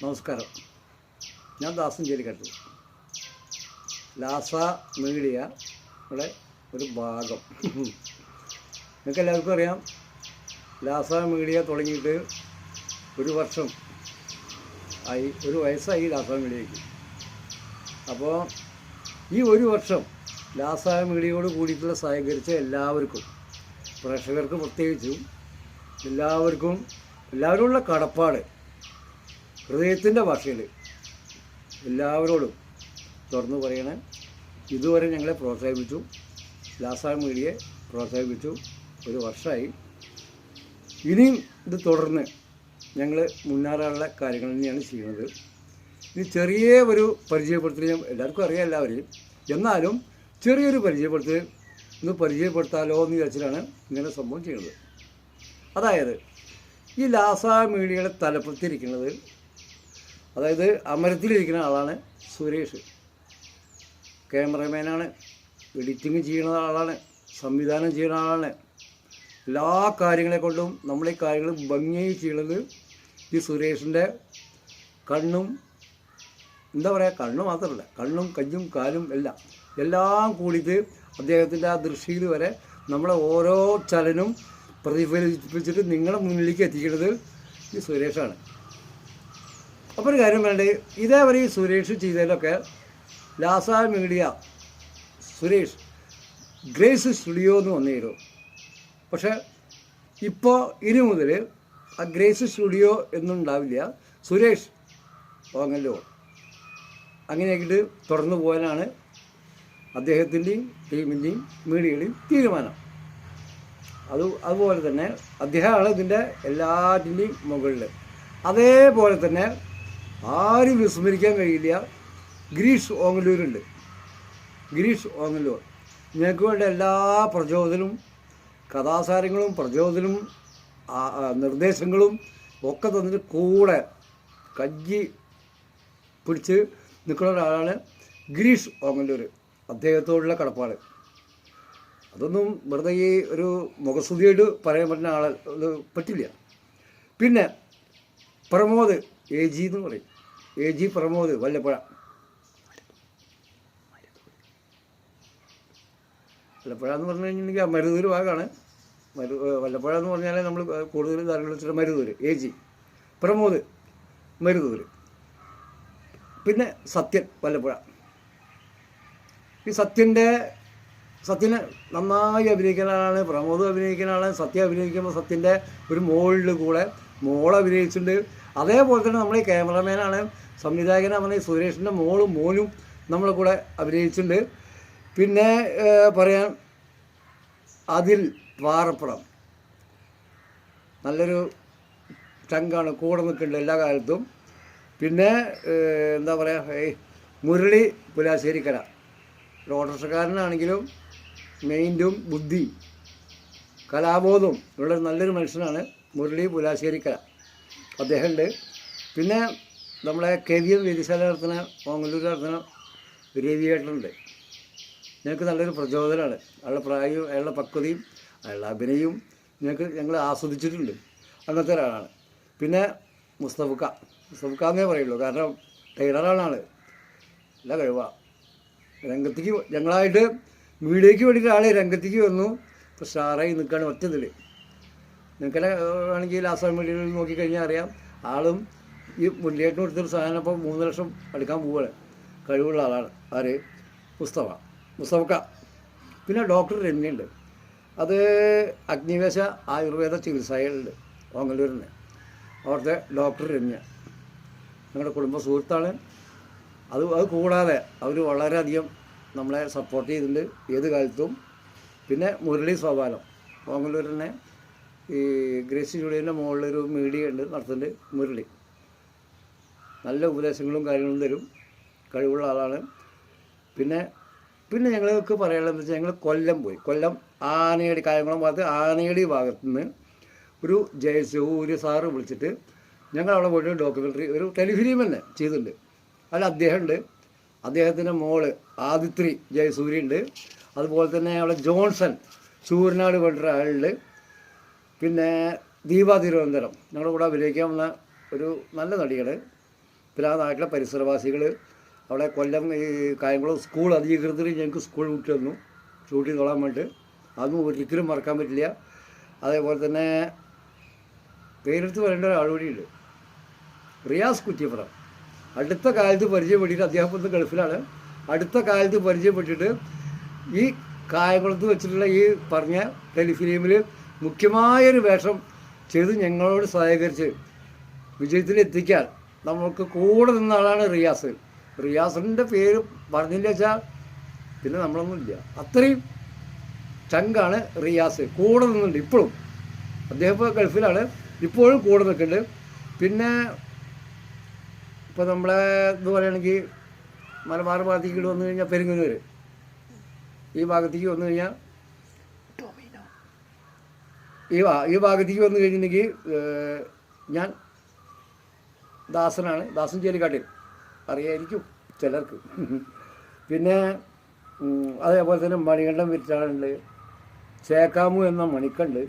നമസ്കാരം. ഞാൻ ദാസൻ ചേലിക്കട്ടു. ലാസ മീഡിയയുടെ ഒരു ഭാഗം. നിങ്ങൾക്ക് എല്ലാവർക്കും അറിയാം, ലാസ മീഡിയ തുടങ്ങിയിട്ട് ഒരു വർഷം ആയി, ഒരു വയസ്സായി ലാസ മീഡിയയ്ക്ക്. അപ്പോൾ ഈ ഒരു വർഷം ലാസ മീഡിയയോട് കൂടിയിട്ടുള്ള സഹകരിച്ച എല്ലാവർക്കും, പ്രേക്ഷകർക്ക് പ്രത്യേകിച്ചും എല്ലാവരോടുള്ള കടപ്പാട് ഹൃദയത്തിൻ്റെ ഭാഷയിൽ എല്ലാവരോടും തുറന്നു പറയണേ. ഇതുവരെ ഞങ്ങളെ പ്രോത്സാഹിപ്പിച്ചു, ലാസ മീഡിയയെ പ്രോത്സാഹിപ്പിച്ചു. ഒരു വർഷമായി. ഇനിയും ഇത് തുടർന്ന് ഞങ്ങൾ മുന്നേറാനുള്ള കാര്യങ്ങൾ തന്നെയാണ് ചെയ്യുന്നത്. ഇത് ചെറിയ ഒരു പരിചയപ്പെടുത്തൽ, എല്ലാവർക്കും അറിയാം എല്ലാവരെയും, എന്നാലും ചെറിയൊരു പരിചയപ്പെടുത്തൽ ഒന്ന് പരിചയപ്പെടുത്താലോ എന്ന് വിചാരിച്ചിട്ടാണ് ഇങ്ങനെ സംഭവം ചെയ്യുന്നത്. അതായത് ഈ ലാസ മീഡിയയുടെ തലപ്പത്തിരിക്കുന്നത്, അതായത് അമരത്തിലിരിക്കുന്ന ആളാണ് സുരേഷ്. ക്യാമറമാനാണ്, എഡിറ്റിങ് ചെയ്യുന്ന ആളാണ്, സംവിധാനം ചെയ്യുന്ന ആളാണ്. എല്ലാ കാര്യങ്ങളെ കൊണ്ടും നമ്മളീ കാര്യങ്ങൾ ഭംഗിയായി ചെയ്യുന്നത് ഈ സുരേഷിൻ്റെ കണ്ണും, എന്താ പറയുക, കണ്ണു മാത്രമല്ല, കണ്ണും കയ്യും കാലും എല്ലാം കൂടിയിട്ട് അദ്ദേഹത്തിൻ്റെ ആ ദൃഷ്ടിയിൽ വരെ നമ്മളെ ഓരോ ചലനവും പ്രതിഫലിപ്പിച്ചിട്ട് നിങ്ങളുടെ മുന്നിലേക്ക് എത്തിക്കുന്നത് ഈ സുരേഷാണ്. അപ്പോൾ ഒരു കാര്യം വേണ്ടത്, ഇതേവരെ ഈ സുരേഷ് ചെയ്തതിലൊക്കെ ലാസ മീഡിയ സുരേഷ് ഗ്രേസ് സ്റ്റുഡിയോ എന്ന് വന്നിരുന്നു. പക്ഷേ ഇപ്പോൾ ഇനി മുതൽ ആ ഗ്രേസ് സ്റ്റുഡിയോ എന്നുണ്ടാവില്ല, സുരേഷ് ഓങ്ങല്ലോ അങ്ങനെയാക്കിയിട്ട് തുറന്നു പോകാനാണ് അദ്ദേഹത്തിൻ്റെയും ടീമിൻ്റെയും മീഡിയയുടെയും തീരുമാനം. അതുപോലെ തന്നെ അദ്ദേഹമാണ് ഇതിൻ്റെ എല്ലാറ്റിൻ്റെയും മുകളിൽ. അതേപോലെ തന്നെ ആരും വിസ്മരിക്കാൻ കഴിയില്ല, ഗിരീഷ് ഓങ്ങല്ലൂരുണ്ട്. ഗിരീഷ് ഓങ്ങല്ലൂർ ഞങ്ങൾക്ക് വേണ്ട എല്ലാ പ്രചോദനവും, കഥാസാരങ്ങളും പ്രചോദനവും നിർദ്ദേശങ്ങളും ഒക്കെ തന്നിട്ട് കൂടെ കജ്ജി പിടിച്ച് നിൽക്കുന്ന ഒരാളാണ് ഗിരീഷ് ഓങ്ങല്ലൂർ. അദ്ദേഹത്തോടുള്ള കടപ്പാട് അതൊന്നും വെറുതെ ഈ ഒരു മുഖസ്തുതിയായിട്ട് പറയാൻ പറ്റുന്ന പറ്റില്ല. പിന്നെ പ്രമോദ് AG എന്ന് പറയും, AG പ്രമോദ് വല്ലപ്പുഴ. വല്ലപ്പുഴ എന്ന് പറഞ്ഞു കഴിഞ്ഞിട്ടുണ്ടെങ്കിൽ മരുതൂർ ഭാഗമാണ്. വല്ലപ്പുഴ എന്ന് പറഞ്ഞാൽ നമ്മൾ കൂടുതൽ കാര്യങ്ങൾ വെച്ചിട്ട് മരുതൂർ. AG പ്രമോദ് മരുതൂർ. പിന്നെ സത്യൻ വല്ലപ്പുഴ. ഈ സത്യനെ നന്നായി അഭിനയിക്കുന്ന ആളാണ്, പ്രമോദ് അഭിനയിക്കുന്ന ആളാണ്. സത്യം അഭിനയിക്കുമ്പോൾ സത്യൻ്റെ ഒരു മോളിൽ കൂടെ മോൾ അഭിനയിച്ചിട്ടുണ്ട്. അതേപോലെ തന്നെ നമ്മൾ ഈ ക്യാമറമാനാണ്, സംവിധായകനാണ് സുരേഷിൻ്റെ മോനും നമ്മളെ കൂടെ അഭിനയിച്ചിട്ടുണ്ട്. പിന്നെ പറയാൻ അതിൽ പാറപ്പുറം നല്ലൊരു ചങ്കാണ്, കൂടെ നിൽക്കുന്നുണ്ട് എല്ലാ കാലത്തും. പിന്നെ എന്താ പറയുക, മുരളി പുലാശ്ശേരിക്കര, ഒരു ഓട്ടോറിക്ഷക്കാരനാണെങ്കിലും മൈൻഡും ബുദ്ധി കലാബോധവും ഉള്ള നല്ലൊരു മനുഷ്യനാണ് മുരളി പുലാശ്ശേരിക്കര, അദ്ദേഹമുണ്ട്. പിന്നെ നമ്മളെ KVM വേദിശാല നടത്തുന്ന, ഓങ്ങല്ലൂർ നടത്തുന്ന രവിയേട്ടനുണ്ട്. ഞങ്ങൾക്ക് നല്ലൊരു പ്രചോദനമാണ്. അയാളുടെ പ്രായവും അയാളുടെ പക്വതയും അയാളുടെ അഭിനയവും ഞങ്ങൾ ആസ്വദിച്ചിട്ടുണ്ട്. അങ്ങനത്തെ ഒരാളാണ്. പിന്നെ മുസ്തഫക്ക എന്നേ പറയുള്ളൂ, കാരണം ടൈലറാണ് ആൾ. നല്ല കഴിവാണ്. രംഗത്തേക്ക് ഞങ്ങളായിട്ട് മീഡിയയ്ക്ക് വേണ്ടിയിട്ട് ആൾ രംഗത്തേക്ക് വന്നു. ഇപ്പോൾ സ്റ്റാറായി നിൽക്കുകയാണ് ഒറ്റതിൽ. നിങ്ങൾക്ക് ആണെങ്കിൽ ലാസ മീഡിയയിൽ നോക്കിക്കഴിഞ്ഞാൽ അറിയാം, ആളും ഈ മുല്ലേറ്റിന് കൊടുത്തൊരു സാധനം ഇപ്പോൾ 3 ലക്ഷം എടുക്കാൻ പോവുകയാണ്. കഴിവുള്ള ആളാണ്. ആര്? മുസ്തഫക്ക. പിന്നെ ഡോക്ടർ രമ്യുണ്ട്. അത് അഗ്നിവേശ ആയുർവേദ ചികിത്സകളുണ്ട് ഓങ്ങല്ലൂരിന്. അവിടുത്തെ ഡോക്ടർ രമ്യ ഞങ്ങളുടെ കുടുംബ സുഹൃത്താണ്. അത് കൂടാതെ അവർ വളരെയധികം നമ്മളെ സപ്പോർട്ട് ചെയ്തിട്ടുണ്ട് ഏത് കാലത്തും. പിന്നെ മുരളി സോപാനം ഓങ്ങല്ലൂർ തന്നെ ഈ ഗ്രേസ് സ്റ്റുഡിയോൻ്റെ മുകളിലൊരു മീഡിയ ഉണ്ട് നടത്തുന്നുണ്ട്. മുരളി നല്ല ഉപദേശങ്ങളും കാര്യങ്ങളും തരും, കഴിവുള്ള ആളാണ്. പിന്നെ ഞങ്ങൾക്ക് പറയാനുള്ളതെന്ന് വെച്ചാൽ, ഞങ്ങൾ കൊല്ലം പോയി. കൊല്ലം ആനയടി, കായംകുളം ഭാഗത്ത് ആനയടി ഭാഗത്തു നിന്ന് ഒരു ജയസൂര്യ സാറ് വിളിച്ചിട്ട് ഞങ്ങൾ അവിടെ പോയിട്ട് ഡോക്യുമെൻ്ററി, ഒരു ടെലിഫിലിം തന്നെ ചെയ്തിട്ടുണ്ട്. അതിൽ അദ്ദേഹമുണ്ട്, അദ്ദേഹത്തിൻ്റെ മോള് ആദിത്രി ജയസൂര്യ ഉണ്ട്. അതുപോലെ തന്നെ അവിടെ ജോൺസൺ ചൂരനാട് കൊണ്ടൊരു ആളുണ്ട്. പിന്നെ ദീപ തിരുവനന്തപുരം ഞങ്ങളുടെ കൂടെ അഭിനയിക്കാൻ വന്ന ഒരു നല്ല നടികൾ. പിന്നെ ആ നാട്ടിലെ പരിസരവാസികൾ അവിടെ കൊല്ലം ഈ കായംകുളം സ്കൂൾ അധികൃതർ ഞങ്ങൾക്ക് സ്കൂൾ വിട്ട് തന്നു ഷൂട്ട് ചെയ്തോളാൻ വേണ്ടിയിട്ട്. അതും ഒരിക്കലും മറക്കാൻ പറ്റില്ല. അതേപോലെ തന്നെ പേരെടുത്ത് പറയേണ്ട ഒരാൾ കൂടിയുണ്ട്, റിയാസ് കുറ്റിയപ്പുറം. അടുത്ത കാലത്ത് പരിചയപ്പെട്ടിട്ട്, അദ്ദേഹം ഇപ്പോൾ ഗൾഫിലാണ്, അടുത്ത കാലത്ത് പരിചയപ്പെട്ടിട്ട് ഈ കായംകുളത്ത് വെച്ചിട്ടുള്ള ഈ പറഞ്ഞ ടെലിഫിലിമിൽ മുഖ്യമായൊരു വേഷം ചെയ്ത് ഞങ്ങളോട് സഹകരിച്ച് വിജയത്തിലെത്തിക്കാൻ നമ്മൾക്ക് കൂടെ നിന്ന ആളാണ് റിയാസ്. റിയാസിൻ്റെ പേര് പറഞ്ഞില്ല വെച്ചാൽ പിന്നെ നമ്മളൊന്നുമില്ല. അത്രയും ചങ്കാണ് റിയാസ്. കൂടെ നിന്നുണ്ട് ഇപ്പോഴും. അദ്ദേഹം ഇപ്പോൾ ഗൾഫിലാണ്, ഇപ്പോഴും കൂടെ നിൽക്കുന്നുണ്ട്. പിന്നെ ഇപ്പോൾ നമ്മളെ ഇത് പറയുകയാണെങ്കിൽ മലബാർ ഭാഗത്തേക്ക് വന്നു കഴിഞ്ഞാൽ പെരുങ്ങന്നൂർ, ഈ ഭാഗത്തേക്ക് വന്നു കഴിഞ്ഞാൽ ഈ ഭാഗത്തേക്ക് വന്നു കഴിഞ്ഞിട്ടുണ്ടെങ്കിൽ ഞാൻ ദാസനാണ്, ദാസൻ ചേലിക്കാട്ടിൽ അറിയായിരിക്കും ചിലർക്ക്. പിന്നെ അതേപോലെ തന്നെ മണികണ്ഠൻ വിരിച്ചാളുണ്ട്, ചേക്കാമു എന്ന മണിക്കുണ്ട്,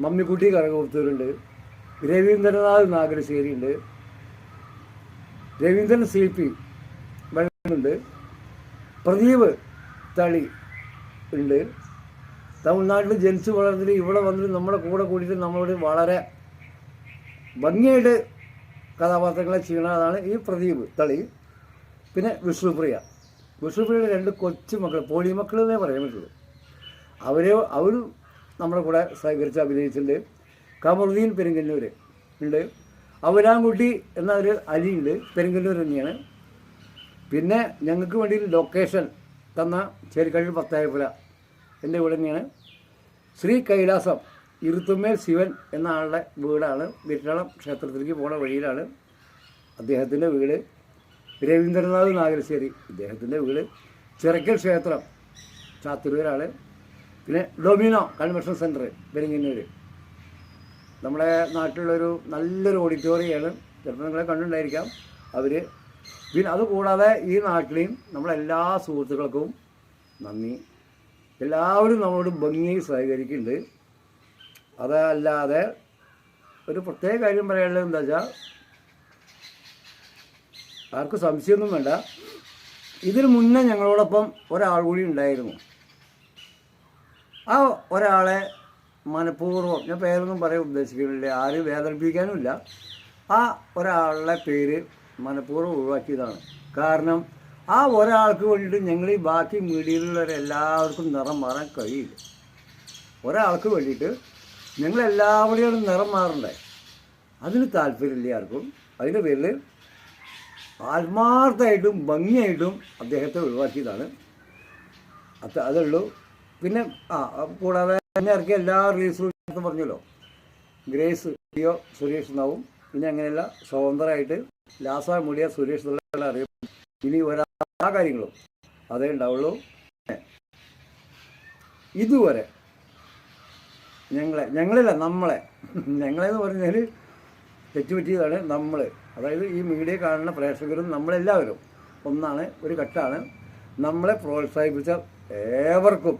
മമ്മിക്കുട്ടി കരകോർത്തൂരുണ്ട്, രവീന്ദ്രനാഥ് നാഗരശ്ശേരിയുണ്ട്, രവീന്ദ്രൻ CP വെള്ളമുണ്ട്, പ്രദീപ് തളി ഉണ്ട്. തമിഴ്നാട്ടിൽ ജനിച്ച് വളർന്നിട്ട് ഇവിടെ വന്നിട്ട് നമ്മുടെ കൂടെ കൂടിയിട്ട് നമ്മളോട് വളരെ ഭംഗിയായിട്ട് കഥാപാത്രങ്ങളെ ചെയ്യണതാണ് ഈ പ്രദീപ് തളി. പിന്നെ വിഷ്ണുപ്രിയയുടെ 2 കൊച്ചു മക്കൾ, പോളി മക്കൾ എന്നേ പറയാൻ പറ്റുള്ളൂ. അവരും നമ്മുടെ കൂടെ സഹകരിച്ച് അഭിനയിച്ചിട്ടുണ്ട്. കമറുദ്ദീൻ പെരുങ്കന്നൂർ ഉണ്ട്, അവരാൻകുട്ടി എന്ന ഒരു അലിയുണ്ട്, പെരുങ്കന്നൂർ തന്നെയാണ്. പിന്നെ ഞങ്ങൾക്ക് വേണ്ടി ലൊക്കേഷൻ തന്ന ചേരിക്കഴിൽ പത്തായപ്പുര എൻ്റെ വീട് തന്നെയാണ്. ശ്രീ കൈലാസം ഇരുത്തുമേൽ ശിവൻ എന്ന ആളുടെ വീടാണ്. വിരട്ടളം ക്ഷേത്രത്തിലേക്ക് പോണ വഴിയിലാണ് അദ്ദേഹത്തിൻ്റെ വീട്. രവീന്ദ്രനാഥ് നാഗരശ്ശേരി ഇദ്ദേഹത്തിൻ്റെ വീട്. ചിറക്കൽ ക്ഷേത്രം ചാത്തൂരാണ്. പിന്നെ ഡൊമിനോ കൺവെൻഷൻ സെൻറ്റർ പെരിങ്ങന്നൂർ നമ്മുടെ നാട്ടിലുള്ളൊരു നല്ലൊരു ഓഡിറ്റോറിയമാണ്. ചിലപ്പോൾ നിങ്ങളെ കണ്ടിട്ടുണ്ടായിരിക്കാം അവർ. പിന്നെ അതുകൂടാതെ ഈ നാട്ടിലെയും നമ്മളെല്ലാ സുഹൃത്തുക്കൾക്കും നന്ദി. എല്ലാവരും നമ്മളോട് ഭംഗിയായി സഹകരിക്കുന്നുണ്ട്. അതല്ലാതെ ഒരു പ്രത്യേക കാര്യം പറയാനുള്ളത് എന്താ വെച്ചാൽ, ആർക്കും സംശയമൊന്നും വേണ്ട, ഇതിന് മുന്നേ ഞങ്ങളോടൊപ്പം ഒരാൾ കൂടി ഉണ്ടായിരുന്നു. ആ ഒരാളെ മനഃപൂർവ്വം, ഞാൻ പേരൊന്നും പറയാൻ ഉദ്ദേശിക്കുന്നില്ല, ആരും വേദനിപ്പിക്കാനുമില്ല, ആ ഒരാളുടെ പേര് മനഃപൂർവ്വം ഒഴിവാക്കിയതാണ്. കാരണം ആ ഒരാൾക്ക് വേണ്ടിയിട്ട് ഞങ്ങൾ ഈ ബാക്കി മീഡിയയിലുള്ളവരെല്ലാവർക്കും നിറം മാറാൻ കഴിയില്ല. ഒരാൾക്ക് വേണ്ടിയിട്ട് ഞങ്ങളെല്ലാവരുടെയും നിറം മാറണ്ടേ, അതിന് താല്പര്യമില്ല ആർക്കും. അതിൻ്റെ പേരിൽ ആത്മാർത്ഥമായിട്ടും ഭംഗിയായിട്ടും അദ്ദേഹത്തെ ഒഴിവാക്കിയതാണ്. അതുള്ളൂ. പിന്നെ കൂടാതെ എന്നെ ഇറക്കിയ എല്ലാ റിലീസും പറഞ്ഞല്ലോ, ഗ്രേസ് ലിയോ സുരേഷ് എന്നാവും. പിന്നെ അങ്ങനെയല്ല, സ്വതന്ത്രമായിട്ട് ലാസ മീഡിയ സുരേഷ് എന്നുള്ള അറിയും. ഇനി എല്ലാ കാര്യങ്ങളും അതേ ഉണ്ടാവുള്ളൂ. ഇതുവരെ ഞങ്ങളെന്ന് പറഞ്ഞാൽ തെറ്റുപറ്റിയതാണ്. അതായത് ഈ മീഡിയ കാണുന്ന പ്രേക്ഷകരും നമ്മളെല്ലാവരും ഒന്നാണ്, ഒരു ഘട്ടമാണ്. നമ്മളെ പ്രോത്സാഹിപ്പിച്ച ഏവർക്കും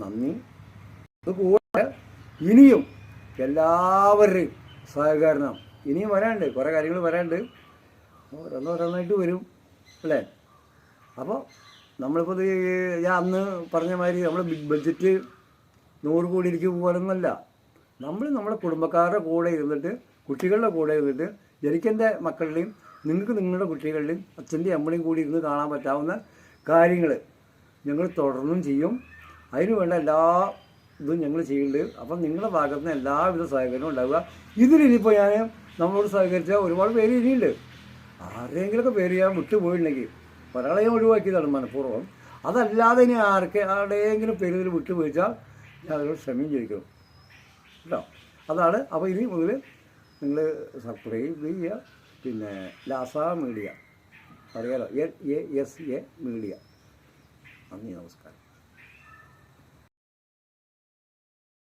നന്ദി. അതുകൂടെ ഇനിയും എല്ലാവരുടെയും സഹകരണം ഇനിയും വരാനുണ്ട്, കുറേ കാര്യങ്ങൾ വരാനുണ്ട്, ഓരോന്നായിട്ട് വരും അല്ലേ. അപ്പോൾ നമ്മളിപ്പോൾ ഞാൻ അന്ന് പറഞ്ഞ മാതിരി നമ്മൾ ബിഗ് ബഡ്ജറ്റ് 100 കോടിയിലേക്ക് പോകാനൊന്നുമല്ല. നമ്മളെ കുടുംബക്കാരുടെ കൂടെ ഇരുന്നിട്ട്, കുട്ടികളുടെ കൂടെ ഇരുന്നിട്ട്, എനിക്കെൻ്റെ മക്കളുടെയും നിങ്ങൾക്ക് നിങ്ങളുടെ കുട്ടികളുടെയും അച്ഛൻ്റെയും അമ്മയുടെയും കൂടി ഇരുന്ന് കാണാൻ പറ്റാവുന്ന കാര്യങ്ങൾ ഞങ്ങൾ തുടർന്നും ചെയ്യും. അതിന് വേണ്ട എല്ലാ ഇതും ഞങ്ങൾ ചെയ്യുന്നുണ്ട്. അപ്പം നിങ്ങളുടെ ഭാഗത്ത് നിന്ന് എല്ലാവിധ സഹകരണവും ഉണ്ടാവുക. ഇതിലിനിപ്പോൾ ഞാൻ നമ്മളോട് സഹകരിച്ച ഒരുപാട് പേര് ഇനിയുണ്ട്. ആരുടെയെങ്കിലുമൊക്കെ പേര് ഞാൻ വിട്ടുപോയിട്ടുണ്ടെങ്കിൽ ഒരാളെ ഞാൻ ഒഴിവാക്കിയതാണ് മനഃപൂർവ്വം. അതല്ലാതെ ഇനി ആരുടെയെങ്കിലും പേര് ഇതിൽ വിട്ടുപോയിച്ചാൽ ഞാൻ അതിനോട് ക്ഷമയും ചോദിക്കണം കേട്ടോ. അതാണ്. അപ്പോൾ ഇനി മുതൽ നിങ്ങൾ സബ്സ്ക്രൈബ് ചെയ്യുക. പിന്നെ ലാസ മീഡിയ അറിയാലോ, LASA മീഡിയ. നന്ദി, നമസ്കാരം.